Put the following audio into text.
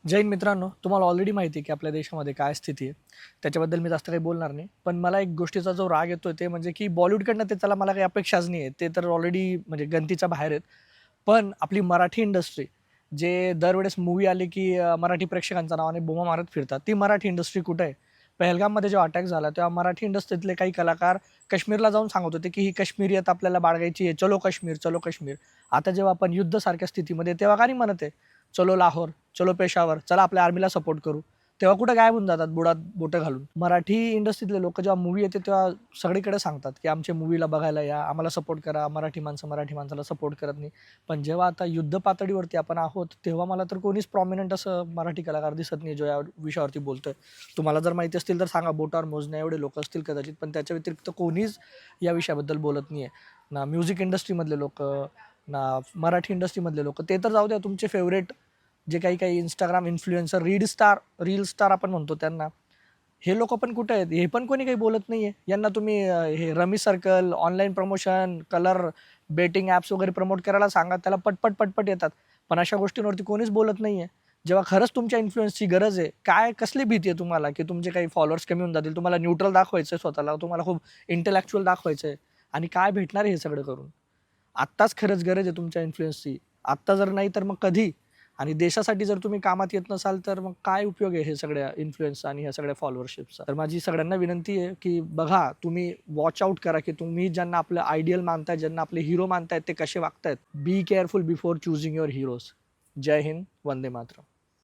जैन मित्रांनो, तुम्हाला ऑलरेडी माहिती आहे की आपल्या देशामध्ये काय स्थिती आहे. त्याच्याबद्दल मी जास्त काही बोलणार नाही. पण मला एक गोष्टीचा जो राग येतोय ते म्हणजे की बॉलिवूडकडनं ते त्याला मला काही अपेक्षाच नाही आहे. ते तर ऑलरेडी म्हणजे गणतीच्या बाहेर आहेत. पण आपली मराठी इंडस्ट्री जे दरवेळेस मूव्ही आली की मराठी प्रेक्षकांच्या नावाने बोंबा मारत फिरतात. ती मराठी इंडस्ट्री कुठे आहे? पहलगाममध्ये जेव्हा अटॅक झाला तेव्हा मराठी इंडस्ट्रीतले काही कलाकार काश्मीरला जाऊन सांगत होते की ही काश्मीरियत आपल्याला बाळगायची आहे. चलो काश्मीर, चलो काश्मीर. आता जेव्हा आपण युद्धासारख्या स्थितीमध्ये तेव्हा का नाही म्हणत आहे, चलो लाहोर. चलो पेशावर, चला आपल्या आर्मीला सपोर्ट करू. तेव्हा कुठे गायब होऊन जातात बुडात बोटं घालून. मराठी इंडस्ट्रीतले लोकं जेव्हा मूव्ही येते तेव्हा सगळीकडे सांगतात, की आमच्या मूव्हीला बघायला या, आम्हाला सपोर्ट करा. मराठी माणसं मराठी माणसाला सपोर्ट करत नाही. पण जेव्हा आता युद्ध पातळीवरती आपण आहोत, तेव्हा मला तर कोणीच प्रॉमिनंट असं मराठी कलाकार दिसत नाही, जो या विषयावरती बोलतोय. तुम्हाला जर माहिती असतील तर सांगा. बोटावर मोजण्या एवढे लोकं असतील कदाचित, पण त्याच्या व्यतिरिक्त कोणीच या विषयाबद्दल बोलत नाहीये. ना म्युझिक इंडस्ट्रीमधले लोकं, ना मराठी इंडस्ट्रीमधले लोकं. ते तर जाऊ द्या, तुमचे फेव्हरेट जे काही Instagram इन्फ्लुएन्सर, रील स्टार आपण म्हणतो त्यांना. हे लोकं पण कुठे आहेत? हे पण कोणी काही बोलत नाहीये. यांना तुम्ही हे rummy circle, online promotion, colour betting apps वगैरे प्रमोट करायला सांगा. त्याला पटपट येतात. पण अशा गोष्टींवरती कोणीच बोलत नाहीये. जेव्हा खरंच तुमच्या इन्फ्लुअन्सची गरज आहे, कसली भीती आहे तुम्हाला, की तुमचे काही फॉलोअर्स कमी होऊन जातील? तुम्हाला न्यूट्रल दाखवायचंय स्वतःला, तुम्हाला खूप इंटेलेक्चुअल दाखवायचंय आणि काय भेटणार आहे हे सगळं करून? आत्ताच खरंच गरज आहे तुमच्या इन्फ्लुअन्सची. आत्ता जर नाही तर मग कधी? आणि देशासाठी जर तुम्ही कामात येत नसाल, तर मग काय उपयोग आहे हे सगळ्या इन्फ्लुअन्सचा आणि ह्या सगळ्या फॉलोअरशिपचा? तर माझी सगळ्यांना विनंती आहे, की बघा, तुम्ही वॉच आउट करा, की तुम्ही ज्यांना आपलं आयडियल मानताय, ज्यांना आपले हिरो मानतायत, ते कसे वागतायत. Be careful before choosing your heroes. जय हिंद. वंदे मातरम.